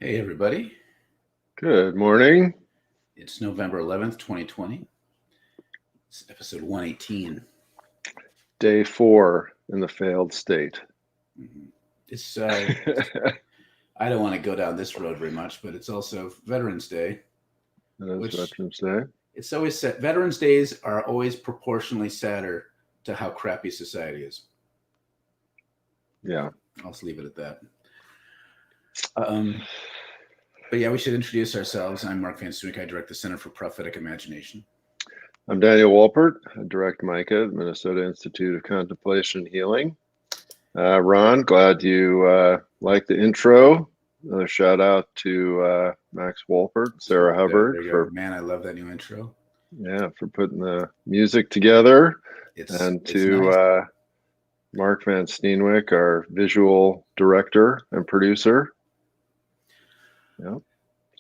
Hey, everybody. Good morning. It's November 11th, 2020. It's episode 118. Day 4 in the failed state. Mhm. It's, I don't want to go down this road very much, but it's also Veterans Day, It is which Veterans Day. it's always said Veterans Days are always proportionally sadder to how crappy society is. Yeah. I'll just leave it at that. Um, but yeah, we should introduce ourselves. I'm Mark Van Stuyck. I direct the Center for Prophetic Imagination. I'm Daniel Wolpert. I direct MICA, Minnesota Institute of Contemplation and Healing. Ron, glad you like the intro. Another shout out to Max Wolpert, Sarah Hubbard There you go. for Man, I love that new intro. for putting the music together, and It's to nice. Mark Van Steenwyk, our visual director and producer. Yeah.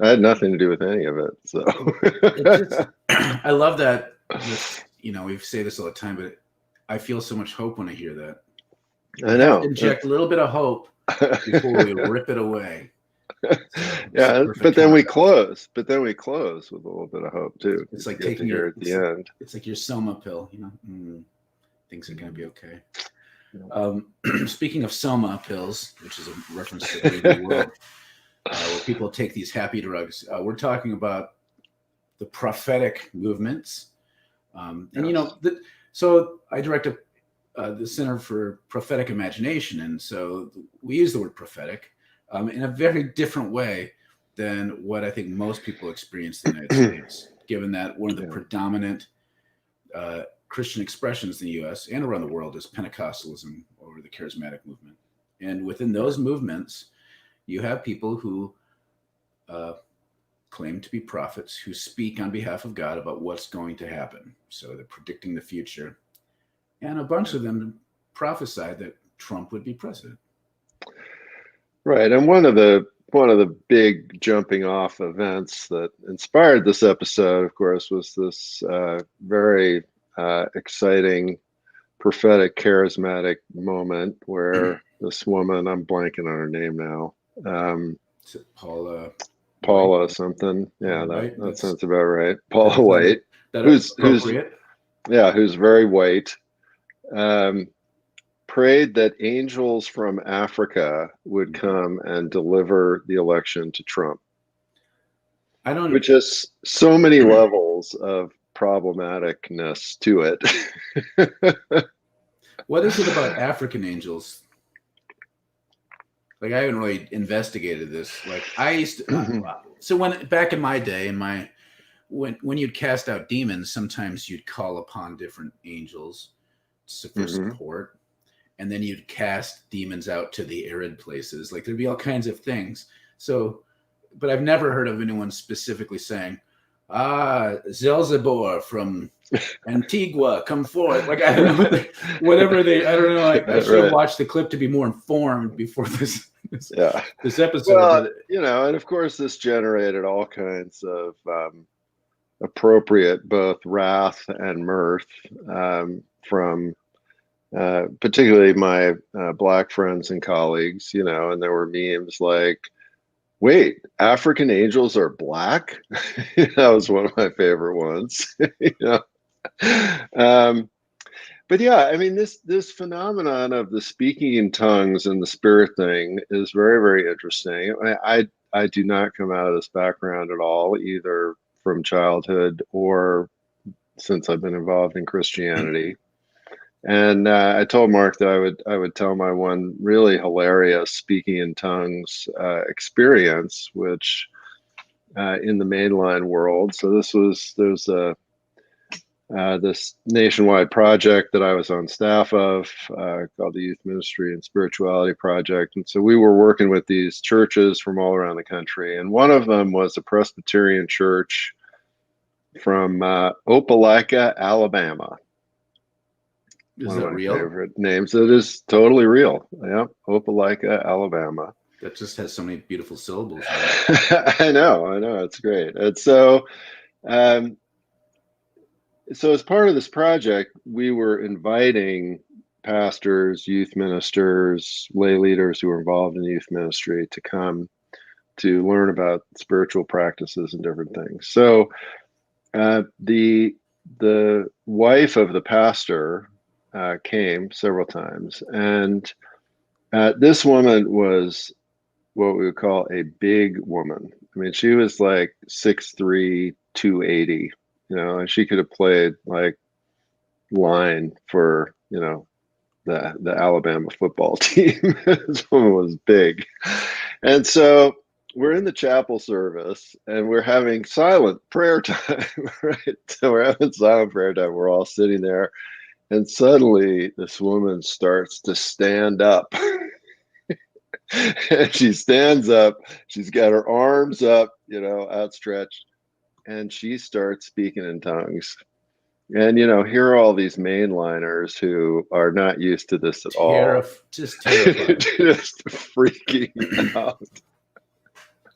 I had nothing to do with any of it, so It's just I love that we say this all the time, but I feel so much hope when I hear that. I We have to know. inject a little bit of hope before we rip it away. So it's a Yeah, perfect contrast. But then we close with a little bit of hope too, It's because you like get to taking hear your at the end. it's like your Soma pill, things are gonna be okay. Yeah. Speaking of Soma pills, which is a reference to the Brave New World, where people take these happy drugs, we're talking about the prophetic movements. And Yes. so I direct the Center for Prophetic Imagination, and so we use the word prophetic in a very different way than what I think most people experience in the United States, given that one of the Yeah. predominant Christian expressions in the U.S. and around the world is Pentecostalism or the Charismatic movement, and within Right. those movements, you have people who uh, claim to be prophets who speak on behalf of God about what's going to happen. So they're predicting the future. And a bunch Yeah. of them prophesied that Trump would be president. Right. And one of the big jumping off events that inspired this episode, of course, was this very exciting prophetic charismatic moment where this woman, I'm blanking on her name now, Is it Paula White? Paula something. Paula Yeah, that White. that sounds about right. Paula That sounds White, that who's appropriate. who's very white, um, prayed that angels from Africa would Mhm. come and deliver the election to Trump, I don't. which has so many levels of problematicness to it. What is it about African angels? Like I haven't really investigated this. Like I used to, so when back in my day, when you'd cast out demons, sometimes you'd call upon different angels for Hmm. support, and then you'd cast demons out to the arid places. Like there'd be all kinds of things. So, but I've never heard of anyone specifically saying, "Ah, Zelzebor from Antigua, come forth." Like I don't know, whatever they. I don't know. I should have Right. watched the clip to be more informed before this, Yeah. this episode. Well, But and of course, this generated all kinds of appropriate both wrath and mirth from particularly my black friends and colleagues, and there were memes like, wait, African angels are black? That was one of my favorite ones. you know? But yeah, I mean, this phenomenon of the speaking in tongues and the spirit thing is very, very interesting. I do not come out of this background at all, either from childhood or since I've been involved in Christianity. And I told Mark that I would tell my one really hilarious speaking in tongues experience, which in the mainline world. So there's this nationwide project that I was on staff of called the Youth Ministry and Spirituality Project. And so we were working with these churches from all around the country. And one of them was a Presbyterian church from Opelika, Alabama. is One of that my real? favorite names. It is totally real. Yeah, Opelika, Alabama. That just has so many beautiful syllables. I know, it's great. And um, so as part of this project, we were inviting pastors, youth ministers, lay leaders who were involved in youth ministry to come to learn about spiritual practices and different things. So the wife of the pastor came several times, and this woman was what we would call a big woman. I mean, she was like 6'3", 280, and she could have played like line for, the Alabama football team. This woman was big. And so we're in the chapel service and we're having silent prayer time, right? So we're having silent prayer time. We're all sitting there. And suddenly this woman starts to stand up. And she stands up. She's got her arms up, outstretched. And she starts speaking in tongues. And here are all these mainliners who are not used to this at all. Just terrifying. Just freaking out.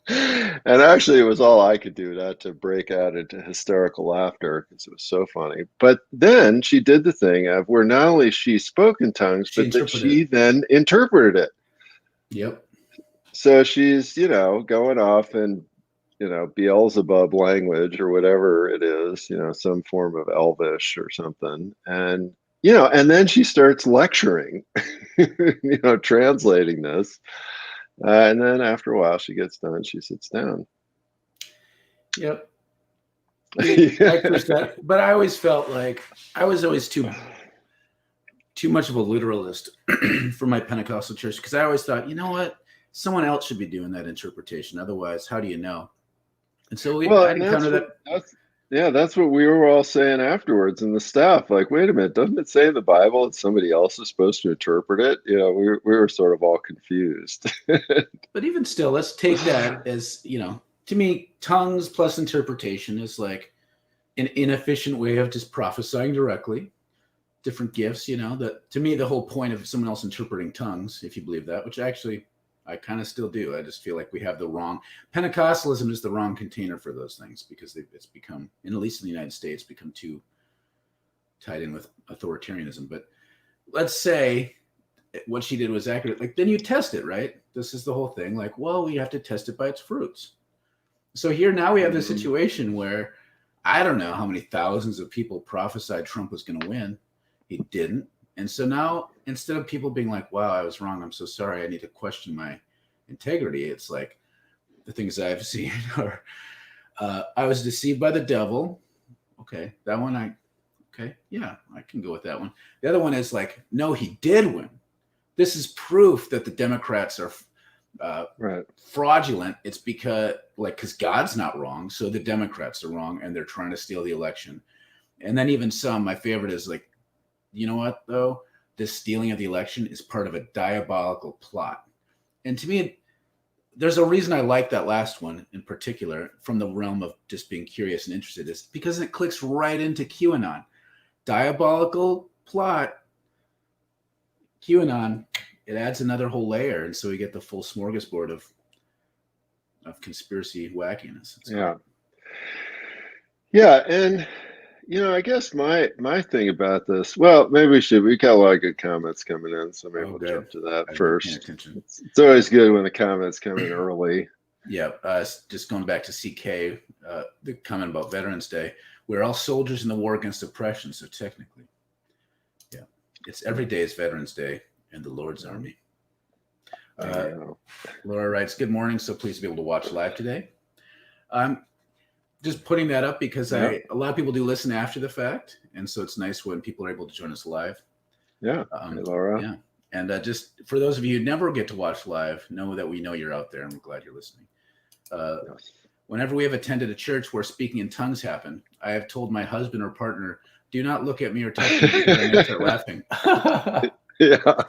And actually, it was all I could do not to break out into hysterical laughter because it was so funny. But then she did the thing of where not only she spoke in tongues, but that she then interpreted it. Yep. So she's, going off and Beelzebub language or whatever it is, some form of Elvish or something. And, and then she starts lecturing, translating this. And then after a while she gets done, she sits down. Yep. Yeah. But I always felt like I was always too much of a literalist for my Pentecostal church, because I always thought, you know what? Someone else should be doing that interpretation. Otherwise, how do you know? And so that's what we were all saying afterwards in the staff. Like, wait a minute, doesn't it say in the Bible that somebody else is supposed to interpret it? We were sort of all confused. But even still, let's take that as, to me, tongues plus interpretation is like an inefficient way of just prophesying directly. Different gifts, that to me, the whole point of someone else interpreting tongues, if you believe that, which actually I kind of still do. I just feel like we have the wrong Pentecostalism is the wrong container for those things, because it's become, and at least in the United States, become too tied in with authoritarianism. But let's say what she did was accurate. Like, then you test it, right? This is the whole thing. Like, well, we have to test it by its fruits. So here now we have this situation where I don't know how many thousands of people prophesied Trump was going to win. He didn't. And so now, instead of people being like, wow, I was wrong, I'm so sorry, I need to question my integrity, it's like the things I've seen are, I was deceived by the devil. Okay, that one yeah, I can go with that one. The other one is like, no, he did win. This is proof that the Democrats are fraudulent. It's because God's not wrong, so the Democrats are wrong, and they're trying to steal the election. And then even my favorite is like, you know what, though? This stealing of the election is part of a diabolical plot. And to me, there's a reason I like that last one in particular, from the realm of just being curious and interested, is because it clicks right into QAnon. Diabolical plot, QAnon, it adds another whole layer. And so we get the full smorgasbord of conspiracy wackiness. Yeah. And I guess my thing about this, well, maybe we got a lot of good comments coming in, so maybe we'll jump to that first. It's always good when the comments come in early. Yeah, just going back to CK, the comment about Veterans Day, we're all soldiers in the war against oppression, so technically, yeah, it's every day is Veterans Day in the Lord's Army. Laura writes, good morning, so pleased to be able to watch live today. Just putting that up because a lot of people do listen after the fact, and so it's nice when people are able to join us live. Yeah, hey, Laura. Yeah, and just for those of you who never get to watch live, know that we know you're out there, and we're glad you're listening. Yes. Whenever we have attended a church where speaking in tongues happened, I have told my husband or partner, "Do not look at me or touch me," because I may start laughing. Yeah.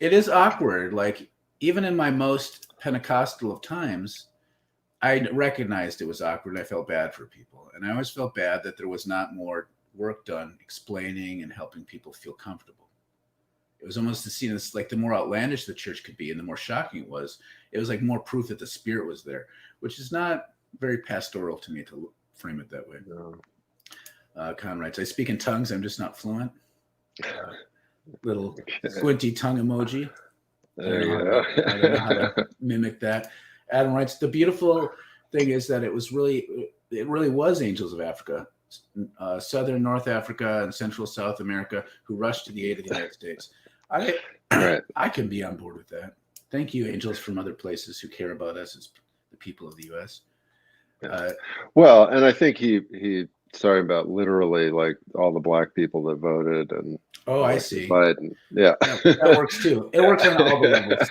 It is awkward. Like, even in my most Pentecostal of times, I recognized it was awkward. I felt bad for people. And I always felt bad that there was not more work done explaining and helping people feel comfortable. It was almost seen as like the more outlandish the church could be and the more shocking it was like more proof that the Spirit was there, which is not very pastoral to me to frame it that way. No. Con writes, I speak in tongues. I'm just not fluent. Little squinty tongue emoji. There you go. I don't know how to mimic that. Adam writes, the beautiful thing is that it really was angels of Africa, Southern North Africa and Central South America, who rushed to the aid of the United States. Right. I can be on board with that. Thank you, angels from other places who care about us as the people of the U.S. Well, and I think he sorry about literally like all the black people that voted and I see. Biden. Yeah. That works too. It works on all the levels.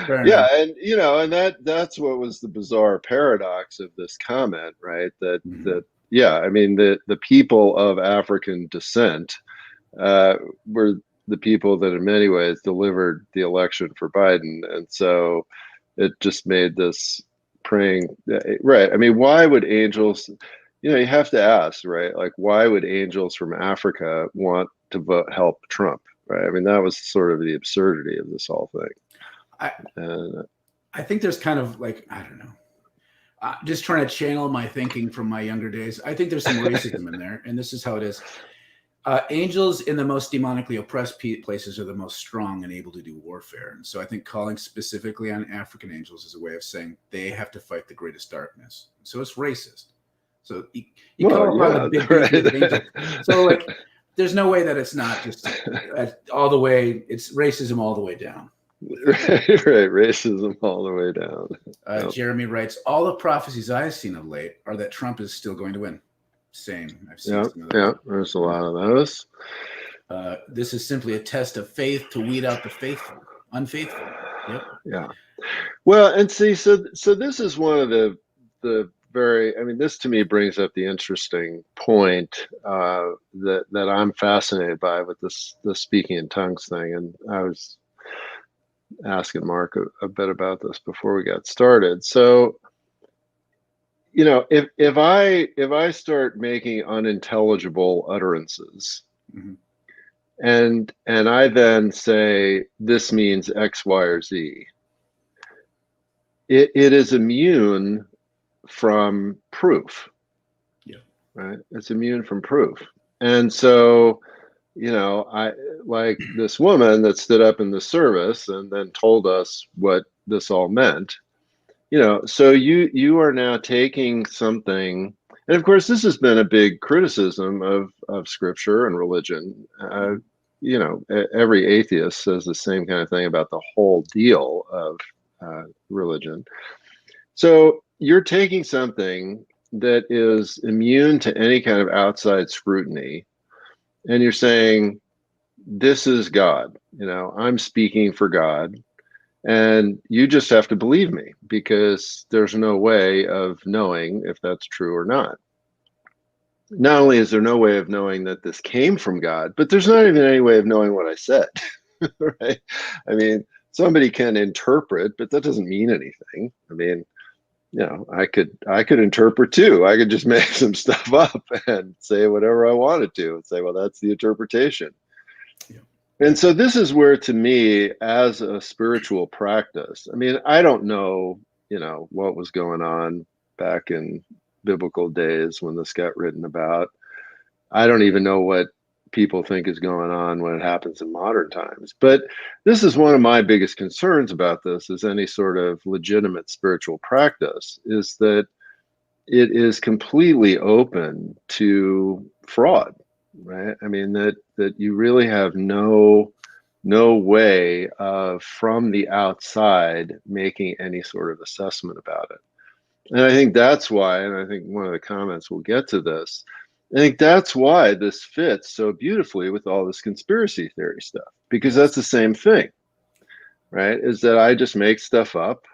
Fair Yeah, enough. and that's what was the bizarre paradox of this comment, right? That yeah, I mean the people of African descent were the people that in many ways delivered the election for Biden, and so it just made this praying right. I mean, why would angels? You have to ask, right? Like, why would angels from Africa want to help Trump, right? I mean, that was sort of the absurdity of this whole thing. I think there's kind of like, I don't know, just trying to channel my thinking from my younger days. I think there's some racism in there, and this is how it is. Angels in the most demonically oppressed places are the most strong and able to do warfare. And so I think calling specifically on African angels is a way of saying they have to fight the greatest darkness. So it's racist. So you call upon the big beefy angels. So like, there's no way that it's not just all the way. It's racism all the way down. Right, racism all the way down. Yep. Jeremy writes, all the prophecies I've seen of late are that Trump is still going to win. Same. I've seen some of those. There's a lot of those. This is simply a test of faith to weed out the unfaithful. Yep. Yeah. Well, and see, so this is one of the very, I mean, this to me brings up the interesting point that I'm fascinated by with this speaking in tongues thing, and I was asking Mark a bit about this before we got started. So, if I start making unintelligible utterances, and I then say this means X, Y, or Z, it is immune from proof. Yeah. Right. It's immune from proof. And so, I like this woman that stood up in the service and then told us what this all meant. So you are now taking something, and of course this has been a big criticism of scripture and religion. Every atheist says the same kind of thing about the whole deal of religion. So you're taking something that is immune to any kind of outside scrutiny, and you're saying, this is God. I'm speaking for God, and you just have to believe me because there's no way of knowing if that's true or not. Not only is there no way of knowing that this came from God, but there's not even any way of knowing what I said, right? I mean, somebody can interpret, but that doesn't mean anything. I mean, I could interpret too. I could just make some stuff up and say whatever I wanted to and say, well, that's the interpretation. Yeah. And so this is where, to me, as a spiritual practice, I mean, I don't know, what was going on back in biblical days when this got written about. I don't even know what people think is going on when it happens in modern times. But this is one of my biggest concerns about this, is any sort of legitimate spiritual practice, is that it is completely open to fraud, right? I mean, that you really have no way of, from the outside, making any sort of assessment about it. And I think that's why, and I think one of the comments will get to this, I think that's why this fits so beautifully with all this conspiracy theory stuff, because that's the same thing, right? Is that I just make stuff up.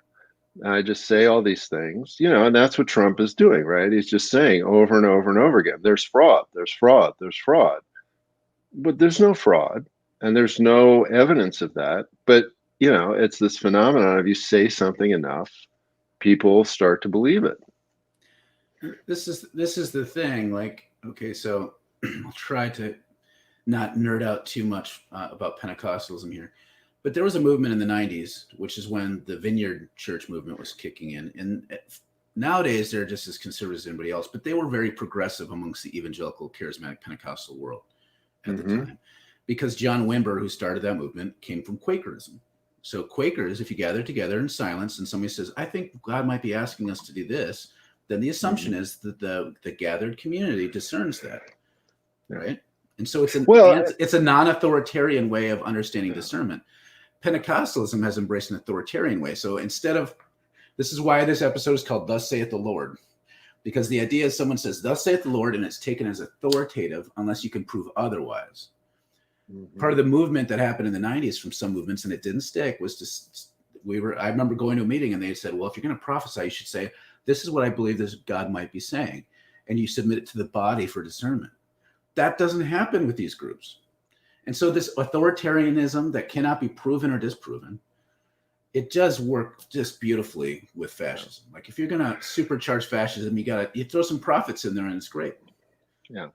I just say all these things, and that's what Trump is doing, right? He's just saying over and over and over again, there's fraud, there's fraud, there's fraud. But there's no fraud, and there's no evidence of that. But, it's this phenomenon of you say something enough, people start to believe it. This is the thing. Like, okay, so I'll try to not nerd out too much about Pentecostalism here, but there was a movement in the 90s, which is when the Vineyard Church movement was kicking in. And nowadays they're just as conservative as anybody else, but they were very progressive amongst the evangelical charismatic Pentecostal world at the time. because John Wimber, who started that movement, came from Quakerism. So Quakers, if you gather together in silence and somebody says, I think God might be asking us to do this, then the assumption is that the gathered community discerns that, right? And so Well, it's a non-authoritarian way of understanding discernment. Pentecostalism has embraced an authoritarian way. So instead of, this is why this episode is called Thus Saith the Lord, because the idea is someone says, Thus saith the Lord, and it's taken as authoritative unless you can prove otherwise. Part of the movement that happened in the 90s from some movements, and it didn't stick, was just, I remember going to a meeting and they said, well, if you're going to prophesy, you should say, this is what I believe this God might be saying. And you submit it to the body for discernment. That doesn't happen with these groups. And so this authoritarianism that cannot be proven or disproven, it does work just beautifully with fascism. Like if you're going to supercharge fascism, you throw some prophets in there and it's great. Yeah.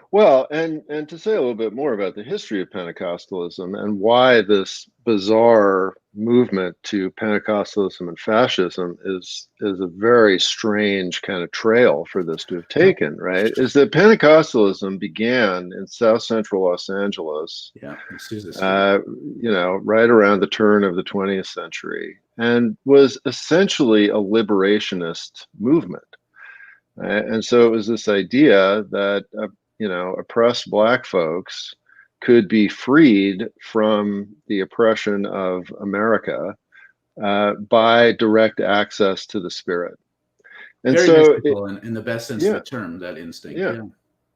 Well, and to say a little bit more about the history of Pentecostalism and why this bizarre movement to Pentecostalism and fascism is a very strange kind of trail for this to have taken, right? Is that Pentecostalism began in South Central Los Angeles, right around the turn of the 20th century, and was essentially a liberationist movement. And so it was this idea that, oppressed Black folks could be freed from the oppression of America by direct access to the Spirit. And very so, mystical in the best sense of the term, that instinct.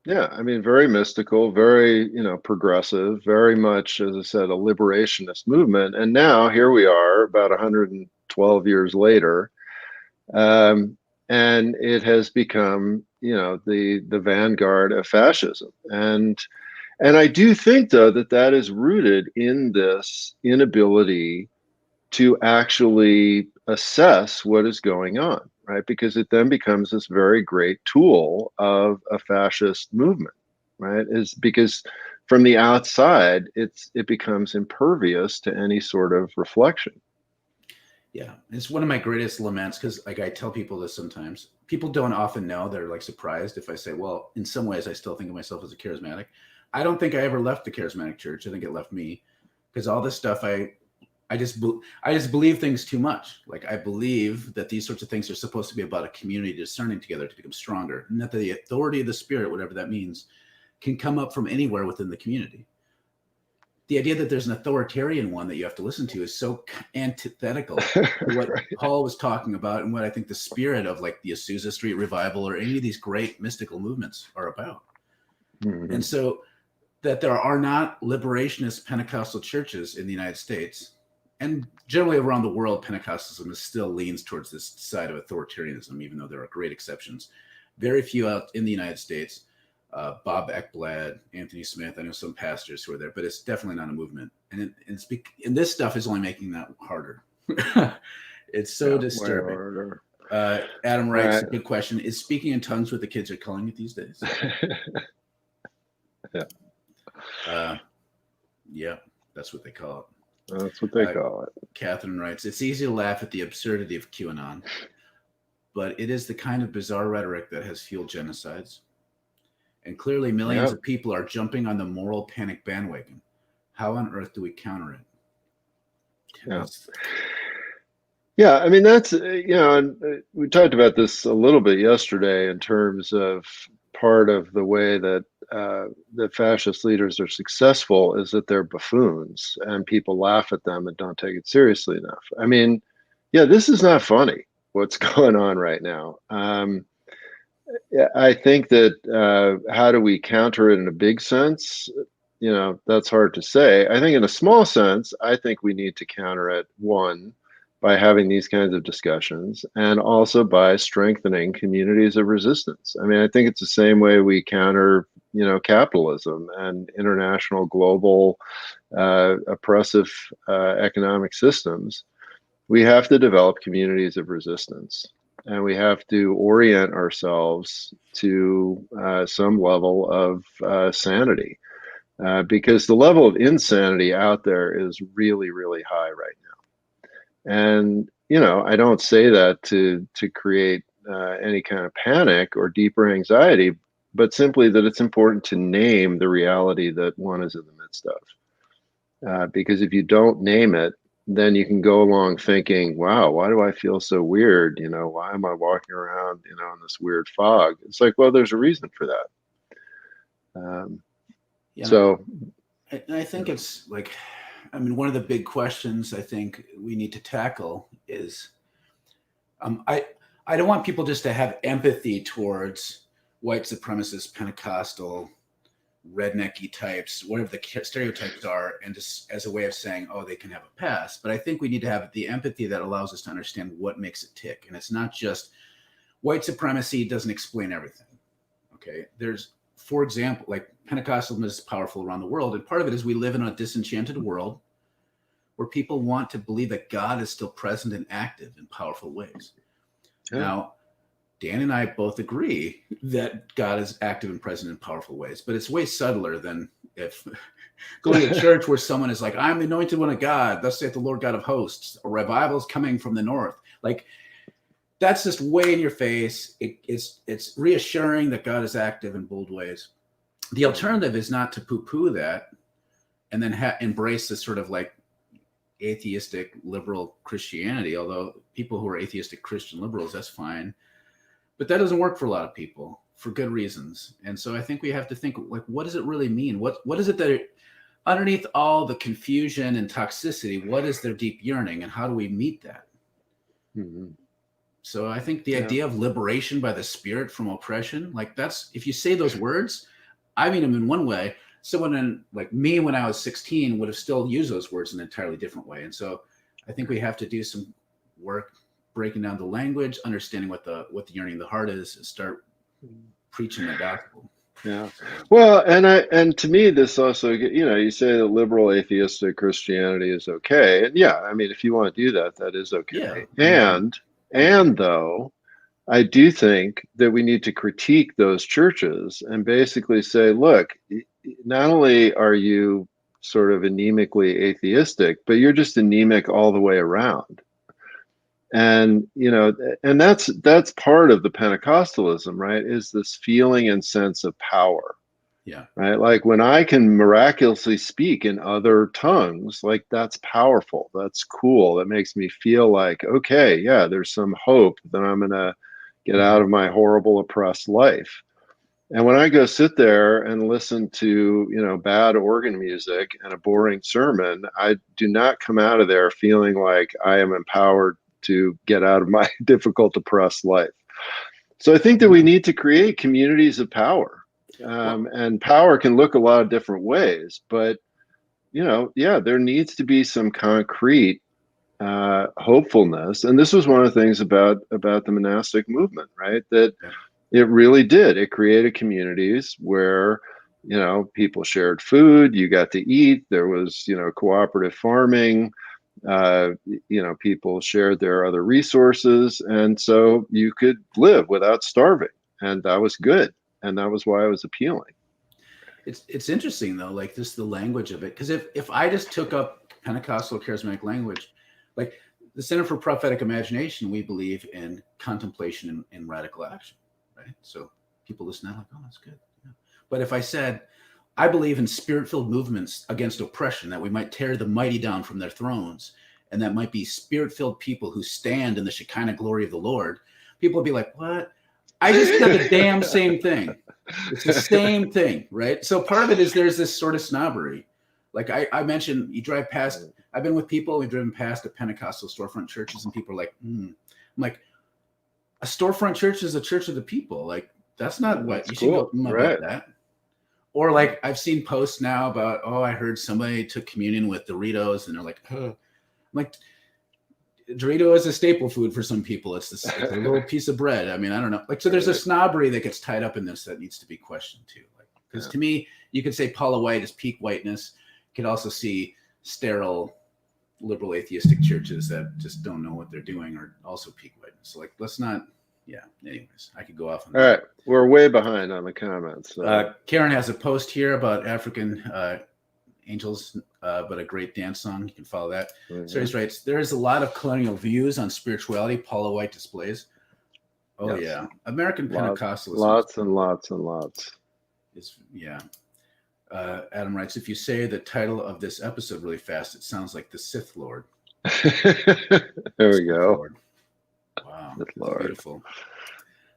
Yeah. I mean, very mystical, very, progressive, very much, as I said, a liberationist movement. And now here we are, about 112 years later. And it has become, the vanguard of fascism. And I do think, though, that is rooted in this inability to actually assess what is going on, right? Because it then becomes this very great tool of a fascist movement, right? Is because from the outside, it becomes impervious to any sort of reflection. Yeah, it's one of my greatest laments because, like, I tell people this sometimes. People don't often know. They're like surprised if I say, "Well, in some ways, I still think of myself as a charismatic." I don't think I ever left the charismatic church. I think it left me because all this stuff, I just believe things too much. Like I believe that these sorts of things are supposed to be about a community discerning together to become stronger, and that the authority of the Spirit, whatever that means, can come up from anywhere within the community. The idea that there's an authoritarian one that you have to listen to is so antithetical to what Paul was talking about and what I think the spirit of like the Azusa Street Revival or any of these great mystical movements are about. Mm-hmm. And so that there are not liberationist Pentecostal churches in the United States and generally around the world, Pentecostalism still leans towards this side of authoritarianism, even though there are great exceptions. Very few out in the United States. Bob Ekblad, Anthony Smith. I know some pastors who are there, but it's definitely not a movement. And this stuff is only making that harder. It's so disturbing. Adam writes, a good question. Is speaking in tongues what the kids are calling it these days? Yeah, that's what they call it. That's what they call it. Catherine writes, it's easy to laugh at the absurdity of QAnon, but it is the kind of bizarre rhetoric that has fueled genocides. And clearly millions of people are jumping on the moral panic bandwagon. How on earth do we counter it? Yeah, I mean, that's, and we talked about this a little bit yesterday in terms of part of the way that the fascist leaders are successful is that they're buffoons and people laugh at them and don't take it seriously enough. I mean, this is not funny, what's going on right now. I think that how do we counter it in a big sense? That's hard to say. I think in a small sense, I think we need to counter it, one, by having these kinds of discussions and also by strengthening communities of resistance. I mean, I think it's the same way we counter, capitalism and international global oppressive economic systems. We have to develop communities of resistance. And we have to orient ourselves to some level of sanity, because the level of insanity out there is really, really high right now. And I don't say that to create any kind of panic or deeper anxiety, but simply that it's important to name the reality that one is in the midst that stuff. Because if you don't name it, then you can go along thinking, wow, why do I feel so weird? Why am I walking around, in this weird fog? It's like, well, there's a reason for that. Yeah, So, and I think it's like, I mean, one of the big questions I think we need to tackle is, I don't want people just to have empathy towards white supremacist, Pentecostal, rednecky types, whatever the stereotypes are, and just as a way of saying, oh, they can have a pass. But I think we need to have the empathy that allows us to understand what makes it tick. And it's not just white supremacy doesn't explain everything. Okay. There's, for example, like Pentecostalism is powerful around the world. And part of it is we live in a disenchanted world where people want to believe that God is still present and active in powerful ways. Yeah. Now, Dan and I both agree that God is active and present in powerful ways, but it's way subtler than if going to church where someone is like, I'm the anointed one of God, thus saith the Lord God of hosts, or revival is coming from the north. Like, that's just way in your face. It's reassuring that God is active in bold ways. The alternative is not to poo-poo that and then embrace this sort of like atheistic liberal Christianity, although people who are atheistic Christian liberals, that's fine. But that doesn't work for a lot of people for good reasons. And so I think we have to think, like, what does it really mean? What is it that underneath all the confusion and toxicity, what is their deep yearning and how do we meet that? Mm-hmm. So I think the idea of liberation by the Spirit from oppression, like that's, if you say those words, I mean them in one way. Someone like me when I was 16 would have still used those words in an entirely different way. And so I think we have to do some work breaking down the language, understanding what the yearning of the heart is, and start preaching the gospel. Yeah. Well, and to me, this also, you say that liberal atheistic Christianity is okay. And yeah, I mean, if you want to do that, that is okay. Yeah. And though, I do think that we need to critique those churches and basically say, look, not only are you sort of anemically atheistic, but you're just anemic all the way around. And, and that's part of the Pentecostalism, right? Is this feeling and sense of power. Yeah. Right. Like when I can miraculously speak in other tongues, like that's powerful. That's cool. That makes me feel like, okay, yeah, there's some hope that I'm going to get out of my horrible, oppressed life. And when I go sit there and listen to, bad organ music and a boring sermon, I do not come out of there feeling like I am empowered to get out of my difficult, oppressed life. So I think that we need to create communities of power. And power can look a lot of different ways, but there needs to be some concrete hopefulness. And this was one of the things about the monastic movement, right? That it really did. It created communities where people shared food, you got to eat. There was cooperative farming. People shared their other resources, and so you could live without starving, and that was good. And that was why it was appealing. It's interesting though, like just the language of it. Because if I just took up Pentecostal charismatic language, like the Center for Prophetic Imagination, we believe in contemplation and radical action, right? So people listen to that like, oh, that's good. Yeah. But if I said, I believe in spirit-filled movements against oppression, that we might tear the mighty down from their thrones, and that might be spirit-filled people who stand in the Shekinah glory of the Lord, people would be like, what? I just said the damn same thing. It's the same thing, right? So part of it is there's this sort of snobbery. Like I mentioned, you drive past, I've been with people, we've driven past the Pentecostal storefront churches, and people are like, I'm like, a storefront church is a church of the people. Like, that's not what you should go about that. Or like I've seen posts now about, oh, I heard somebody took communion with Doritos, and they're like, oh. I'm like, Dorito is a staple food for some people. It's a little piece of bread. I mean, I don't know. Like, so there's a snobbery that gets tied up in this that needs to be questioned too. Like, because to me, you could say Paula White is peak whiteness. You could also see sterile, liberal atheistic churches that just don't know what they're doing are also peak whiteness. So like, let's not. Yeah. Anyways, I could go off on that. All right, we're way behind on the comments. So. Karen has a post here about African angels, but a great dance song. You can follow that. Mm-hmm. So he writes, there is a lot of colonial views on spirituality Paula White displays. Oh, yes. Yeah. American Pentecostalism. Lots and lots and lots. Adam writes, if you say the title of this episode really fast, it sounds like the Sith Lord. There we go. Lord. Wow, Sith that's Lord. beautiful.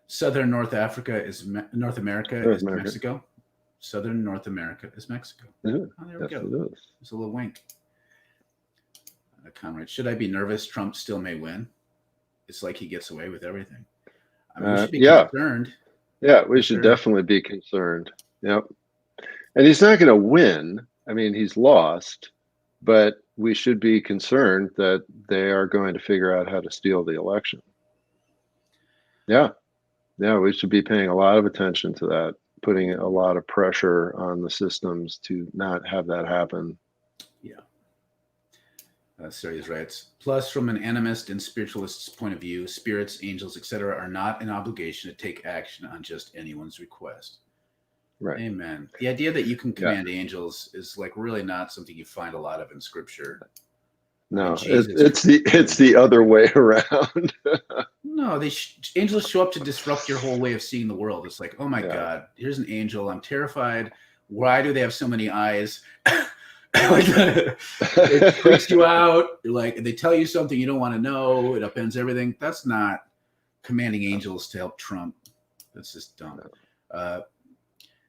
Southern North Africa is North America North is America. Mexico. Southern North America is Mexico. Yeah, Oh, there we yes, go. it is. There's a little wink. Conrad, should I be nervous? Trump still may win. It's like he gets away with everything. I mean, we should be concerned. Yeah, we should definitely be concerned. Yep. And he's not going to win. I mean, he's lost, but we should be concerned that they are going to figure out how to steal the election. Yeah. Yeah, we should be paying a lot of attention to that, putting a lot of pressure on the systems to not have that happen. Yeah. Sirius writes, plus from an animist and spiritualist's point of view, spirits, angels, etc. are not an obligation to take action on just anyone's request. Right. Amen. The idea that you can command angels is like really not something you find a lot of in scripture. No, it's the other way around. No, angels show up to disrupt your whole way of seeing the world. It's like, oh my God, here's an angel. I'm terrified. Why do they have so many eyes? It freaks you out. Like they tell you something you don't want to know. It upends everything. That's not commanding angels to help Trump. That's just dumb.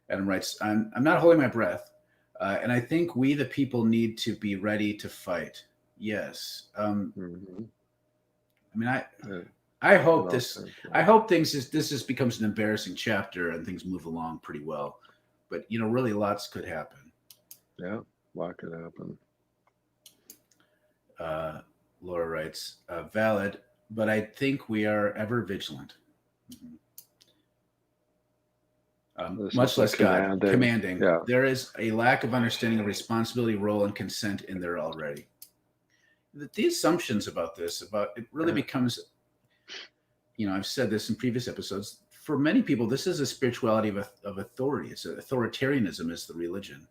Adam writes, I'm not holding my breath. And I think we, the people, need to be ready to fight. Yes. I mean, I hope this just becomes an embarrassing chapter and things move along pretty well. But, really lots could happen. Yeah, a lot could happen. Laura writes, valid, but I think we are ever vigilant. Much less God, commanding. Yeah. There is a lack of understanding of responsibility, role, and consent in there already. The assumptions about this, it really becomes, I've said this in previous episodes, for many people, this is a spirituality of authority. It's authoritarianism is the religion.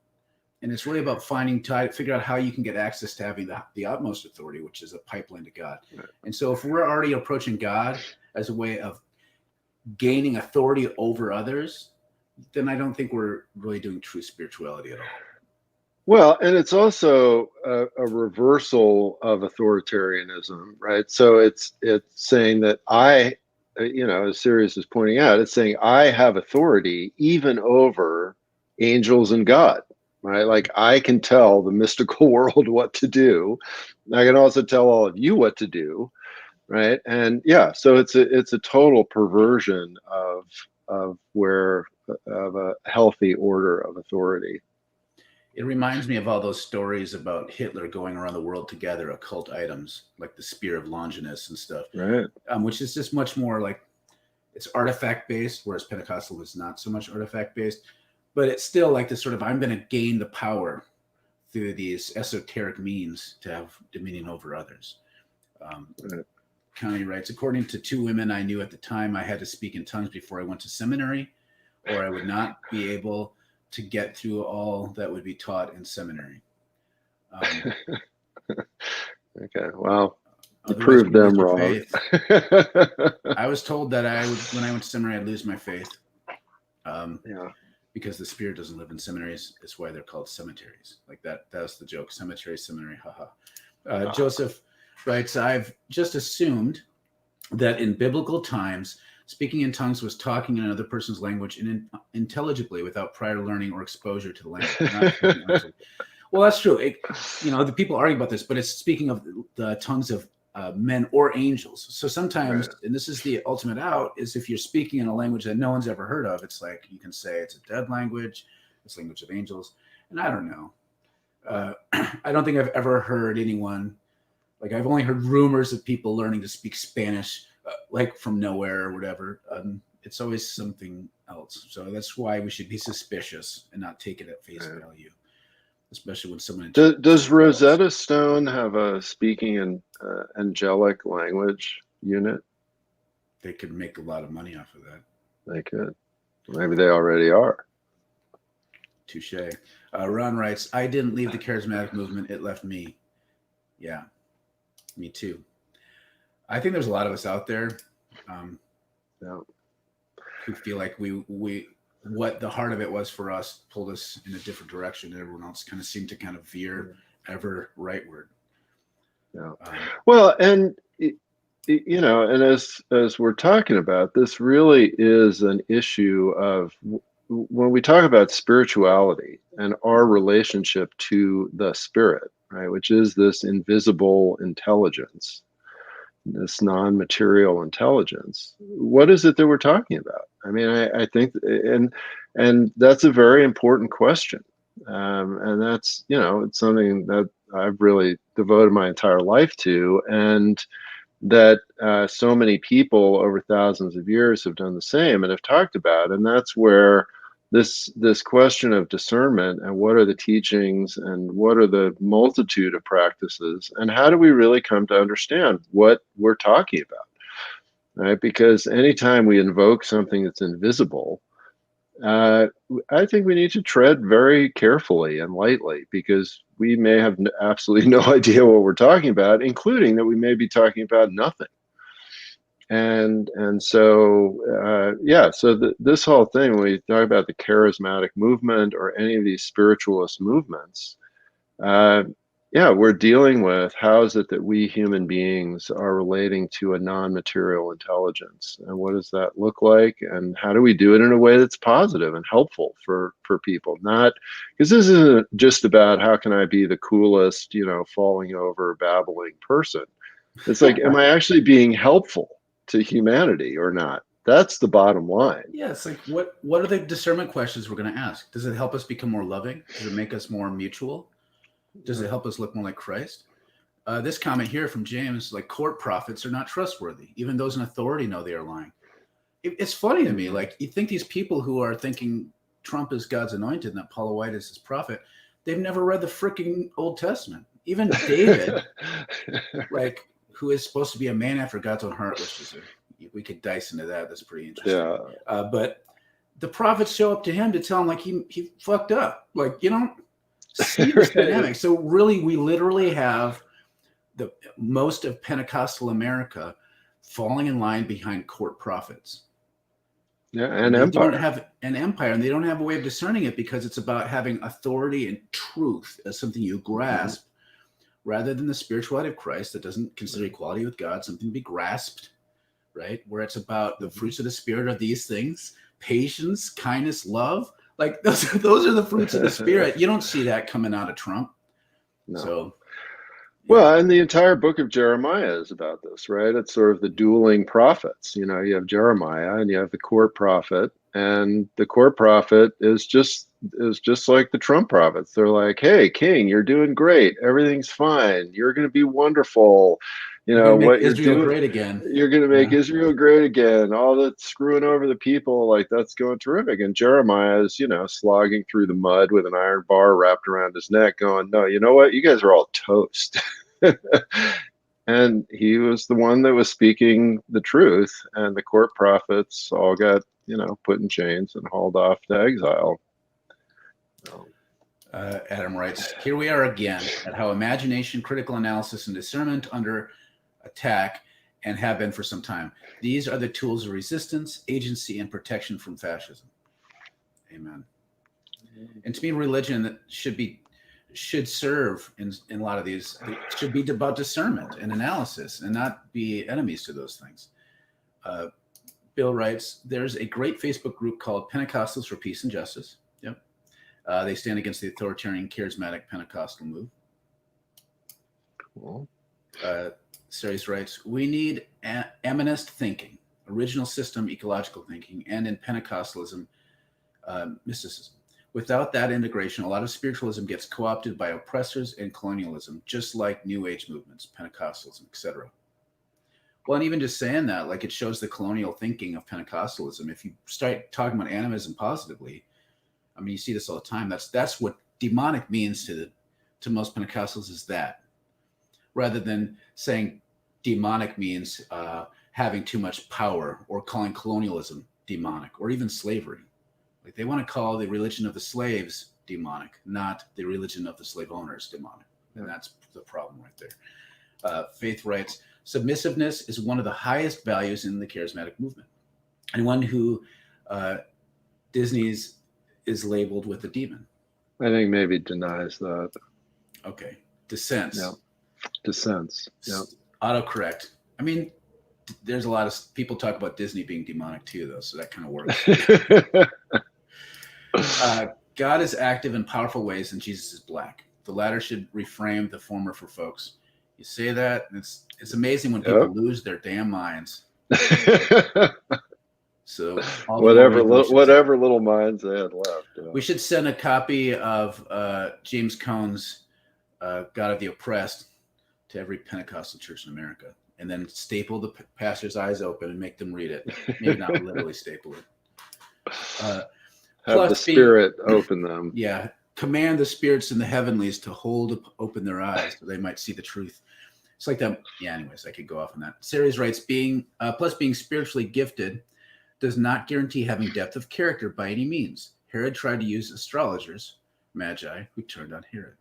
And it's really about figure out how you can get access to having the utmost authority, which is a pipeline to God. Right. And so if we're already approaching God as a way of gaining authority over others, then I don't think we're really doing true spirituality at all. Well, and it's also a reversal of authoritarianism, right? So it's saying that as Sirius is pointing out, it's saying I have authority even over angels and God, right? Like I can tell the mystical world what to do. I can also tell all of you what to do, right? And so it's a total perversion of a healthy order of authority. It reminds me of all those stories about Hitler going around the world to gather occult items, like the Spear of Longinus and stuff, right? Which is just much more like it's artifact based, whereas Pentecostal is not so much artifact based. But it's still like this sort of I'm going to gain the power through these esoteric means to have dominion over others. Right. Connie writes, according to two women I knew at the time, I had to speak in tongues before I went to seminary, or I would not be able to get through all that would be taught in seminary. Okay, well, you proved them wrong. I was told that when I went to seminary, I'd lose my faith. Because the spirit doesn't live in seminaries. It's why they're called cemeteries. Like that. That's the joke. Cemetery, seminary, haha. Joseph writes, I've just assumed that in biblical times, speaking in tongues was talking in another person's language intelligibly without prior learning or exposure to the language. Well, that's true. The people argue about this, but it's speaking of the tongues of men or angels. So sometimes, right. And this is the ultimate out, is if you're speaking in a language that no one's ever heard of, it's like you can say it's a dead language, it's language of angels. And I don't know. I don't think I've ever heard anyone, like I've only heard rumors of people learning to speak Spanish like from nowhere or whatever. It's always something else. So that's why we should be suspicious and not take it at face value, especially when someone. Does Rosetta Stone have a speaking and angelic language unit? They could make a lot of money off of that. They could. Maybe they already are. Touche. Ron writes, I didn't leave the charismatic movement. It left me. Yeah, me too. I think there's a lot of us out there who feel like we what the heart of it was for us pulled us in a different direction, and everyone else kind of seemed to kind of veer ever rightward. Yeah. Well, and you know, and as we're talking about, this really is an issue of when we talk about spirituality and our relationship to the spirit, right, which is this invisible intelligence, this non-material intelligence. What is it that we're talking about? I mean, I think, and that's a very important question, and that's, you know, it's something that I've really devoted my entire life to, and that so many people over thousands of years have done the same and have talked about. And that's where this question of discernment and what are the teachings and what are the multitude of practices and how do we really come to understand what we're talking about, right? Because anytime we invoke something that's invisible, uh, I think we need to tread very carefully and lightly because we may have absolutely no idea what we're talking about, including that we may be talking about nothing. And so yeah, so this whole thing, when we talk about the charismatic movement or any of these spiritualist movements, uh, yeah, we're dealing with how is it that we human beings are relating to a non-material intelligence, and what does that look like, and how do we do it in a way that's positive and helpful for people? Not because this isn't just about how can I be the coolest, you know, falling over babbling person. It's like, am I actually being helpful to humanity or not? That's the bottom line. Yeah, it's like what are the discernment questions we're going to ask? Does it help us become more loving? Does it make us more mutual? Does it help us look more like Christ? This comment here from James, like court prophets are not trustworthy. Even those in authority know they are lying. It's funny to me. Like you think these people who are thinking Trump is God's anointed and that Paula White is his prophet, they've never read the freaking Old Testament. Even David, like who is supposed to be a man after God's own heart, which is we could dice into that. That's pretty interesting. Yeah. But the prophets show up to him to tell him like he fucked up. Like, you know, see this dynamic. So really, we literally have the most of Pentecostal America falling in line behind court prophets. Yeah, and empire. They don't have an empire, and they don't have a way of discerning it because it's about having authority and truth as something you grasp, rather than the spirituality of Christ that doesn't consider equality with God something to be grasped, right? Where it's about the fruits of the Spirit are these things: patience, kindness, love. Like those are the fruits of the Spirit. You don't see that coming out of Trump. No. So, well, and the entire book of Jeremiah is about this, right? It's sort of the dueling prophets. You know, you have Jeremiah and you have the court prophet, and the court prophet is just like the Trump prophets. They're like, "Hey, king, you're doing great. Everything's fine. You're going to be wonderful. You know what you're Israel doing. great again. You're going to make Israel great again. All that screwing over the people, like that's going terrific." And Jeremiah is, you know, slogging through the mud with an iron bar wrapped around his neck, going, "No, you know what? You guys are all toast." And he was the one that was speaking the truth, and the court prophets all got, you know, put in chains and hauled off to exile. So. Adam writes, here we are again at how imagination, critical analysis, and discernment under attack and have been for some time. These are the tools of resistance, agency, and protection from fascism. Amen. And to me, religion that should serve in a lot of these, it should be about discernment and analysis and not be enemies to those things. Bill writes, there's a great Facebook group called Pentecostals for Peace and Justice. Yep. They stand against the authoritarian, charismatic Pentecostal move. Cool. Saith writes, we need eminist thinking, original system ecological thinking, and in Pentecostalism, mysticism. Without that integration, a lot of spiritualism gets co-opted by oppressors and colonialism, just like New Age movements, Pentecostalism, etc. Well, and even just saying that, like it shows the colonial thinking of Pentecostalism. If you start talking about animism positively, I mean, you see this all the time. That's what demonic means to most Pentecostals is that, rather than saying demonic means having too much power or calling colonialism demonic or even slavery. Like they want to call the religion of the slaves demonic, not the religion of the slave owners demonic. And that's the problem right there. Faith writes, submissiveness is one of the highest values in the charismatic movement. Anyone who Disney's is labeled with a demon. I think maybe denies that. Okay. Dissents. Yeah. Dissents. Yeah. Autocorrect. I mean, there's a lot of people talk about Disney being demonic too, though, so that kind of works. God is active in powerful ways, and Jesus is black. The latter should reframe the former for folks. You say that, and it's amazing when people lose their damn minds. So whatever little minds they had left. Yeah. We should send a copy of James Cone's God of the Oppressed to every Pentecostal church in America, and then staple the pastor's eyes open and make them read it. Maybe not literally staple it. Have the Spirit open them. Yeah. Command the spirits in the heavenlies to hold open their eyes so they might see the truth. It's like that. Yeah, anyways, I could go off on that. Series writes, being spiritually gifted does not guarantee having depth of character by any means. Herod tried to use astrologers, magi, who turned on Herod.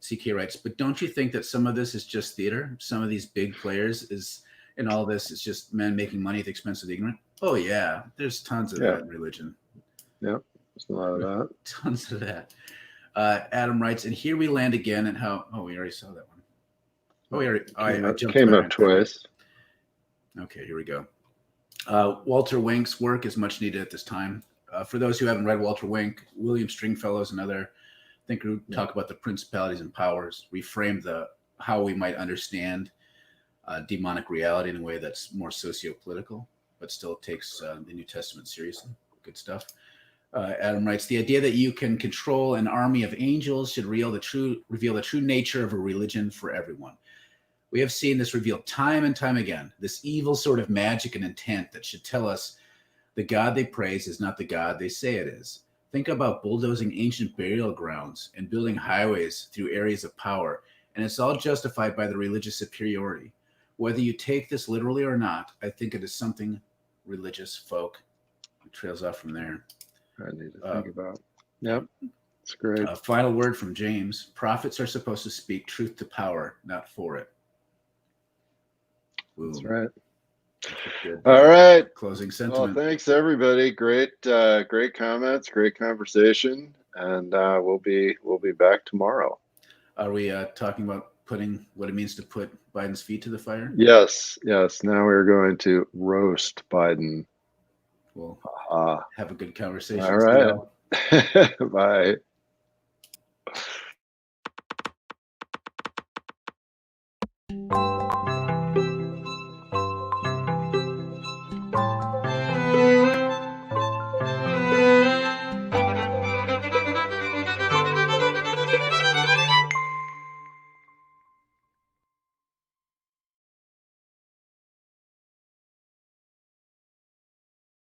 CK writes, but don't you think that some of this is just theater? Some of these big players and all this is just men making money at the expense of the ignorant? Oh, yeah. There's tons of that in religion. Yeah, there's a lot of that. Tons of that. Adam writes, and here we land again and how... Oh, we already saw that one. Oh, we already... I came up twice. Okay, here we go. Walter Wink's work is much needed at this time. For those who haven't read Walter Wink, William Stringfellow is another thinker who talk about the principalities and powers, reframe how we might understand demonic reality in a way that's more socio-political, but still takes the New Testament seriously. Good stuff. Adam writes, the idea that you can control an army of angels should reveal the true nature of a religion for everyone. We have seen this revealed time and time again, this evil sort of magic and intent that should tell us the God they praise is not the God they say it is. Think about bulldozing ancient burial grounds and building highways through areas of power, and it's all justified by the religious superiority. Whether you take this literally or not, I think it is something religious folk. It trails off from there. I need to think about. Yep, it's great. Final word from James. Prophets are supposed to speak truth to power, not for it. Boom. That's right. All right. Closing sentiment. Well, thanks everybody. Great comments, great conversation, and we'll be back tomorrow. Are we talking about putting what it means to put Biden's feet to the fire? Yes. Now we're going to roast Biden. We'll have a good conversation. All right. Bye.